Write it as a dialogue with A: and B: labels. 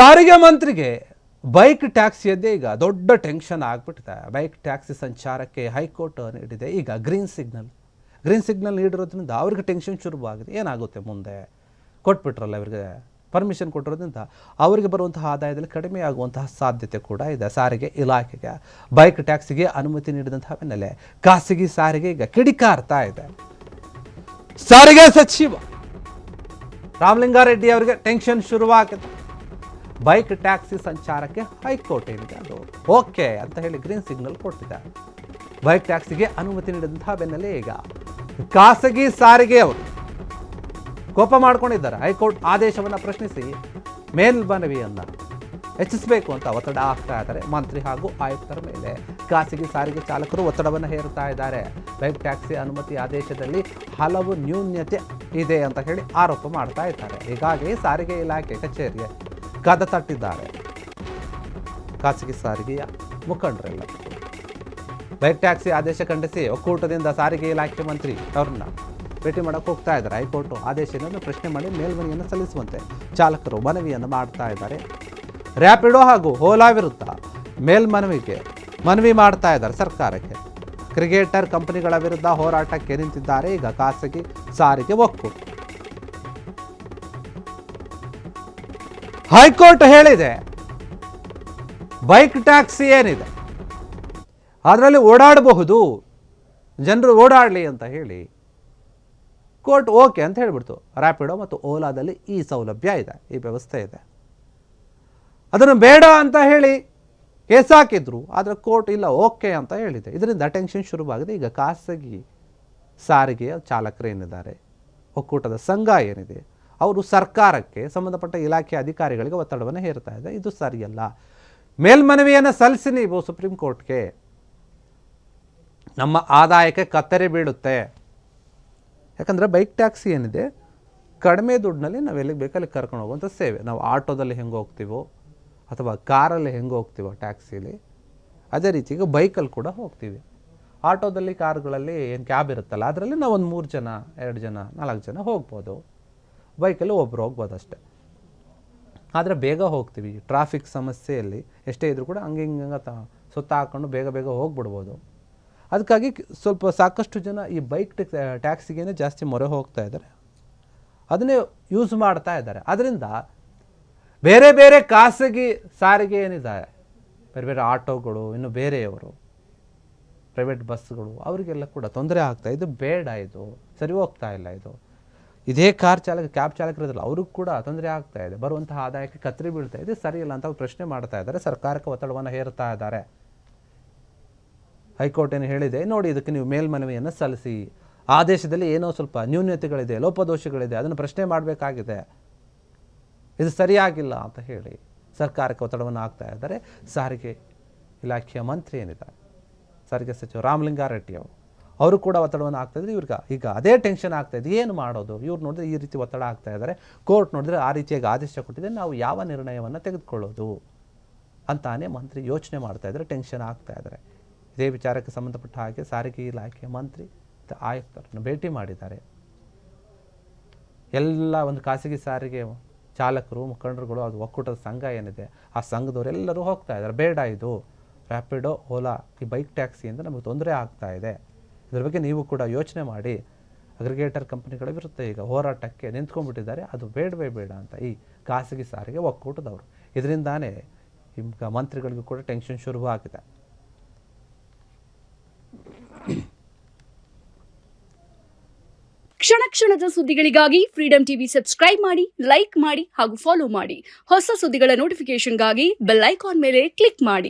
A: ಸಾರಿಗೆ ಮಂತ್ರಿಗೆ ಬೈಕ್ ಟ್ಯಾಕ್ಸಿಯದ್ದೇ ಈಗ ದೊಡ್ಡ ಟೆನ್ಷನ್ ಆಗಿಬಿಟ್ಟಿದೆ. ಬೈಕ್ ಟ್ಯಾಕ್ಸಿ ಸಂಚಾರಕ್ಕೆ ಹೈಕೋರ್ಟ್ ನೀಡಿದೆ ಈಗ ಗ್ರೀನ್ ಸಿಗ್ನಲ್ ನೀಡಿರೋದ್ರಿಂದ ಅವ್ರಿಗೆ ಟೆನ್ಷನ್ ಶುರುವಾಗಿದೆ. ಏನಾಗುತ್ತೆ ಮುಂದೆ ಕೊಟ್ಬಿಟ್ರಲ್ಲ ಇವರಿಗೆ ಪರ್ಮಿಷನ್ ಕೊಟ್ಟಿರೋದ್ರಿಂದ ಅವರಿಗೆ ಬರುವಂತಹ ಆದಾಯದಲ್ಲಿ ಕಡಿಮೆ ಆಗುವಂತಹ ಸಾಧ್ಯತೆ ಕೂಡ ಇದೆ. ಸಾರಿಗೆ ಇಲಾಖೆಗೆ ಬೈಕ್ ಟ್ಯಾಕ್ಸಿಗೆ ಅನುಮತಿ ನೀಡಿದಂತಹ ಬೆನ್ನಲ್ಲೇ ಖಾಸಗಿ ಸಾರಿಗೆ ಈಗ ಕಿಡಿಕಾರ್ತಾ ಇದೆ. ಸಾರಿಗೆ ಸಚಿವ ರಾಮಲಿಂಗಾರೆಡ್ಡಿ ಅವರಿಗೆ ಟೆನ್ಷನ್ ಶುರುವಾಗಿದೆ. ಬೈಕ್ ಟ್ಯಾಕ್ಸಿ ಸಂಚಾರಕ್ಕೆ ಹೈಕೋರ್ಟ್ ಏನಿದೆ ಅದು ಓಕೆ ಅಂತ ಹೇಳಿ ಗ್ರೀನ್ ಸಿಗ್ನಲ್ ಕೊಟ್ಟಿದೆ. ಬೈಕ್ ಟ್ಯಾಕ್ಸಿಗೆ ಅನುಮತಿ ನೀಡಿದಂತಹ ಬೆನ್ನಲ್ಲೇ ಈಗ ಖಾಸಗಿ ಸಾರಿಗೆ ಅವರು ಕೋಪ ಮಾಡ್ಕೊಂಡಿದ್ದಾರೆ. ಹೈಕೋರ್ಟ್ ಆದೇಶವನ್ನು ಪ್ರಶ್ನಿಸಿ ಮೇಲ್ಮನವಿಯನ್ನು ಹೆಚ್ಚಿಸಬೇಕು ಅಂತ ಒತ್ತಡ ಹಾಕ್ತಾ ಇದ್ದಾರೆ. ಮಂತ್ರಿ ಹಾಗೂ ಆಯುಕ್ತರ ಮೇಲೆ ಖಾಸಗಿ ಸಾರಿಗೆ ಚಾಲಕರು ಒತ್ತಡವನ್ನು ಹೇರುತ್ತಾ ಇದ್ದಾರೆ. ಬೈಕ್ ಟ್ಯಾಕ್ಸಿ ಅನುಮತಿ ಆದೇಶದಲ್ಲಿ ಹಲವು ನ್ಯೂನ್ಯತೆ ಇದೆ ಅಂತ ಹೇಳಿ ಆರೋಪ ಮಾಡ್ತಾ ಇದ್ದಾರೆ. ಹೀಗಾಗಿ ಸಾರಿಗೆ ಇಲಾಖೆ ಕಚೇರಿಗೆ ಕದ ತಟ್ಟಿದ್ದಾರೆ ಖಾಸಗಿ ಸಾರಿಗೆಯ ಮುಖಂಡರೆಲ್ಲ. ಬೈಕ್ ಟ್ಯಾಕ್ಸಿ ಆದೇಶ ಖಂಡಿಸಿ ಒಕ್ಕೂಟದಿಂದ ಸಾರಿಗೆ ಇಲಾಖೆ ಮಂತ್ರಿ ಅವ್ರನ್ನ ಭೇಟಿ ಮಾಡಕ್ಕೆ ಹೋಗ್ತಾ ಇದ್ದಾರೆ. ಹೈಕೋರ್ಟ್ ಆದೇಶವನ್ನು ಪ್ರಶ್ನೆ ಮಾಡಿ ಮೇಲ್ಮನವಿಯನ್ನು ಸಲ್ಲಿಸುವಂತೆ ಚಾಲಕರು ಮನವಿಯನ್ನು ಮಾಡ್ತಾ ಇದ್ದಾರೆ. ರ್ಯಾಪಿಡೋ ಹಾಗೂ ಓಲಾ ವಿರುದ್ಧ ಮನವಿ ಮಾಡ್ತಾ ಇದ್ದಾರೆ ಸರ್ಕಾರಕ್ಕೆ. ಕ್ರಿಕೆಟರ್ ಕಂಪನಿಗಳ ವಿರುದ್ಧ ಹೋರಾಟಕ್ಕೆ ನಿಂತಿದ್ದಾರೆ ಈಗ ಖಾಸಗಿ ಸಾರಿಗೆ ಒಕ್ಕೂಟ. ಹೈಕೋರ್ಟ್ ಹೇಳಿದೆ ಬೈಕ್ ಟ್ಯಾಕ್ಸಿ ಏನಿದೆ ಅದರಲ್ಲಿ ಓಡಾಡಬಹುದು, ಜನರು ಓಡಾಡಲಿ ಅಂತ ಹೇಳಿ ಕೋರ್ಟ್ ಓಕೆ ಅಂತ ಹೇಳಿಬಿಡ್ತು. ರ್ಯಾಪಿಡೋ ಮತ್ತು ಓಲಾದಲ್ಲಿ ಈ ಸೌಲಭ್ಯ ಇದೆ, ಈ ವ್ಯವಸ್ಥೆ ಇದೆ. ಅದನ್ನು ಬೇಡ ಅಂತ ಹೇಳಿ ಕೇಸ್ ಹಾಕಿದ್ರು, ಆದರೆ ಕೋರ್ಟ್ ಇಲ್ಲ ಓಕೆ ಅಂತ ಹೇಳಿದೆ. ಇದರಿಂದ ಟೆನ್ಷನ್ ಶುರುವಾಗಿದೆ. ಈಗ ಖಾಸಗಿ ಸಾರಿಗೆಯ ಚಾಲಕರೇನಿದ್ದಾರೆ, ಒಕ್ಕೂಟದ ಸಂಘ ಏನಿದೆ, ಅವರು ಸರ್ಕಾರಕ್ಕೆ ಸಂಬಂಧಪಟ್ಟ ಇಲಾಖೆ ಅಧಿಕಾರಿಗಳಿಗೆ ಒತ್ತಡವನ್ನು ಹೇರ್ತಾ ಇದೆ. ಇದು ಸರಿಯಲ್ಲ, ಮೇಲ್ಮನವಿಯನ್ನು ಸಲ್ಲಿಸಿ ನೀವು ಸುಪ್ರೀಂ ಕೋರ್ಟ್ಗೆ, ನಮ್ಮ ಆದಾಯಕ್ಕೆ ಕತ್ತರಿ ಬೀಳುತ್ತೆ. ಯಾಕಂದರೆ ಬೈಕ್ ಟ್ಯಾಕ್ಸಿ ಏನಿದೆ ಕಡಿಮೆ ದುಡ್ಡಿನಲ್ಲಿ ನಾವು ಎಲ್ಲಿಗೆ ಬೇಕಲ್ಲಿ ಕರ್ಕೊಂಡು ಹೋಗುವಂಥ ಸೇವೆ. ನಾವು ಆಟೋದಲ್ಲಿ ಹೆಂಗೆ ಹೋಗ್ತೀವೋ ಅಥವಾ ಕಾರಲ್ಲಿ ಹೆಂಗೆ ಹೋಗ್ತೀವೋ ಟ್ಯಾಕ್ಸಿಲಿ, ಅದೇ ರೀತಿ ಈಗ ಬೈಕಲ್ಲಿ ಕೂಡ ಹೋಗ್ತೀವಿ. ಆಟೋದಲ್ಲಿ ಕಾರುಗಳಲ್ಲಿ ಏನು ಕ್ಯಾಬ್ ಇರುತ್ತಲ್ಲ ಅದರಲ್ಲಿ ನಾವು ಒಂದು 3 ಜನ 2 ಜನ 4 ಜನ ಹೋಗ್ಬೋದು. ಬೈಕಲ್ಲಿ ಒಬ್ಬರು ಹೋಗ್ಬೋದು ಅಷ್ಟೆ. ಆದರೆ ಬೇಗ ಹೋಗ್ತೀವಿ. ಟ್ರಾಫಿಕ್ ಸಮಸ್ಯೆಯಲ್ಲಿ ಎಷ್ಟೇ ಇದ್ರೂ ಕೂಡ ಹಂಗೆ ಸುತ್ತ ಹಾಕ್ಕೊಂಡು ಬೇಗ ಹೋಗ್ಬಿಡ್ಬೋದು. ಅದಕ್ಕಾಗಿ ಸ್ವಲ್ಪ ಸಾಕಷ್ಟು ಜನ ಈ ಬೈಕ್ ಟ್ಯಾಕ್ಸಿಗೇ ಜಾಸ್ತಿ ಮೊರೆ ಹೋಗ್ತಾ ಇದ್ದಾರೆ, ಅದನ್ನೇ ಯೂಸ್ ಮಾಡ್ತಾ ಇದ್ದಾರೆ. ಅದರಿಂದ ಬೇರೆ ಖಾಸಗಿ ಸಾರಿಗೆ ಏನಿದೆ, ಬೇರೆ ಆಟೋಗಳು, ಇನ್ನು ಬೇರೆಯವರು ಪ್ರೈವೇಟ್ ಬಸ್ಗಳು, ಅವರಿಗೆಲ್ಲ ಕೂಡ ತೊಂದರೆ ಆಗ್ತಾ ಇದು ಬೇಡ, ಇದು ಸರಿ ಹೋಗ್ತಾ ಇಲ್ಲ. ಇದೇ ಕ್ಯಾಬ್ ಚಾಲಕರಿದ್ರಲ್ಲ ಅವ್ರಿಗೆ ಕೂಡ ತೊಂದರೆ ಆಗ್ತಾ ಇದೆ, ಬರುವಂತಹ ಆದಾಯಕ್ಕೆ ಕತ್ತರಿ ಬೀಳ್ತಾ ಇದೆ, ಸರಿಯಿಲ್ಲ ಅಂತ ಪ್ರಶ್ನೆ ಮಾಡ್ತಾ ಇದ್ದಾರೆ. ಸರ್ಕಾರಕ್ಕೆ ಒತ್ತಡವನ್ನು ಹೇರ್ತಾ ಇದ್ದಾರೆ. ಹೈಕೋರ್ಟ್ ಏನು ಹೇಳಿದೆ ನೋಡಿ, ಇದಕ್ಕೆ ನೀವು ಮೇಲ್ಮನವಿಯನ್ನು ಸಲ್ಲಿಸಿ, ಆದೇಶದಲ್ಲಿ ಏನೋ ಸ್ವಲ್ಪ ನ್ಯೂನ್ಯತೆಗಳಿದೆ, ಲೋಪದೋಷಗಳಿದೆ, ಅದನ್ನು ಪ್ರಶ್ನೆ ಮಾಡಬೇಕಾಗಿದೆ, ಇದು ಸರಿಯಾಗಿಲ್ಲ ಅಂತ ಹೇಳಿ ಸರ್ಕಾರಕ್ಕೆ ಒತ್ತಡವನ್ನು ಹಾಕ್ತಾ ಇದ್ದಾರೆ. ಸಾರಿಗೆ ಇಲಾಖೆಯ ಮಂತ್ರಿ ಏನಿದ್ದಾರೆ, ಸಾರಿಗೆ ಸಚಿವ ರಾಮಲಿಂಗಾರೆಡ್ಡಿ ಅವರು ಕೂಡ ಒತ್ತಡವನ್ನು ಆಗ್ತಾ ಇದ್ದಾರೆ. ಇವ್ರಿಗೆ ಈಗ ಅದೇ ಟೆನ್ಷನ್ ಆಗ್ತಾ ಇದೆ, ಏನು ಮಾಡೋದು? ಇವ್ರು ನೋಡಿದ್ರೆ ಈ ರೀತಿ ಒತ್ತಡ ಆಗ್ತಾ ಇದ್ದಾರೆ, ಕೋರ್ಟ್ ನೋಡಿದ್ರೆ ಆ ರೀತಿಯಾಗಿ ಆದೇಶ ಕೊಟ್ಟಿದೆ, ನಾವು ಯಾವ ನಿರ್ಣಯವನ್ನು ತೆಗೆದುಕೊಳ್ಳೋದು ಅಂತಾನೆ ಮಂತ್ರಿ ಯೋಚನೆ ಮಾಡ್ತಾ ಇದ್ದಾರೆ, ಟೆನ್ಷನ್ ಆಗ್ತಾ ಇದ್ದಾರೆ. ಇದೇ ವಿಚಾರಕ್ಕೆ ಸಂಬಂಧಪಟ್ಟ ಹಾಗೆ ಸಾರಿಗೆ ಇಲಾಖೆಯ ಮಂತ್ರಿ ಆಯುಕ್ತರನ್ನು ಭೇಟಿ ಮಾಡಿದ್ದಾರೆ. ಎಲ್ಲ ಒಂದು ಖಾಸಗಿ ಸಾರಿಗೆ ಚಾಲಕರು, ಮುಖಂಡರುಗಳು, ಅದು ಒಕ್ಕೂಟದ ಸಂಘ ಏನಿದೆ ಆ ಸಂಘದವರೆಲ್ಲರೂ ಹೋಗ್ತಾ ಇದ್ದಾರೆ. ಬೇಡ, ಇದು ರ್ಯಾಪಿಡೋ ಓಲಾ ಈ ಬೈಕ್ ಟ್ಯಾಕ್ಸಿಯಿಂದ ನಮಗೆ ತೊಂದರೆ ಆಗ್ತಾ ಇದೆ, ಇದ್ರ ಬಗ್ಗೆ ನೀವು ಕೂಡ ಯೋಚನೆ ಮಾಡಿ. ಅಗ್ರಿಗೇಟರ್ ಕಂಪನಿಗಳ ವಿರುದ್ಧ ಈಗ ಹೋರಾಟಕ್ಕೆ ನಿಂತ್ಕೊಂಡ್ಬಿಟ್ಟಿದ್ದಾರೆ, ಅದು ಬೇಡವೇ ಬೇಡ ಅಂತ ಈ ಖಾಸಗಿ ಸಾರಿಗೆ ಒಕ್ಕೂಟದವರು. ಇದರಿಂದಾನೇ ಈಗ ಮಂತ್ರಿಗಳಿಗೂ ಕೂಡ ಟೆನ್ಷನ್ ಶುರುವಾಗಿದೆ.
B: ಕ್ಷಣದ ಸುದ್ದಿಗಳಿಗಾಗಿ ಫ್ರೀಡಂ ಟಿವಿ ಸಬ್ಸ್ಕ್ರೈಬ್ ಮಾಡಿ, ಲೈಕ್ ಮಾಡಿ ಹಾಗೂ ಫಾಲೋ ಮಾಡಿ. ಹೊಸ ಸುದ್ದಿಗಳ ನೋಟಿಫಿಕೇಶನ್ಗಾಗಿ ಬೆಲ್ ಐಕಾನ್ ಮೇಲೆ ಕ್ಲಿಕ್ ಮಾಡಿ.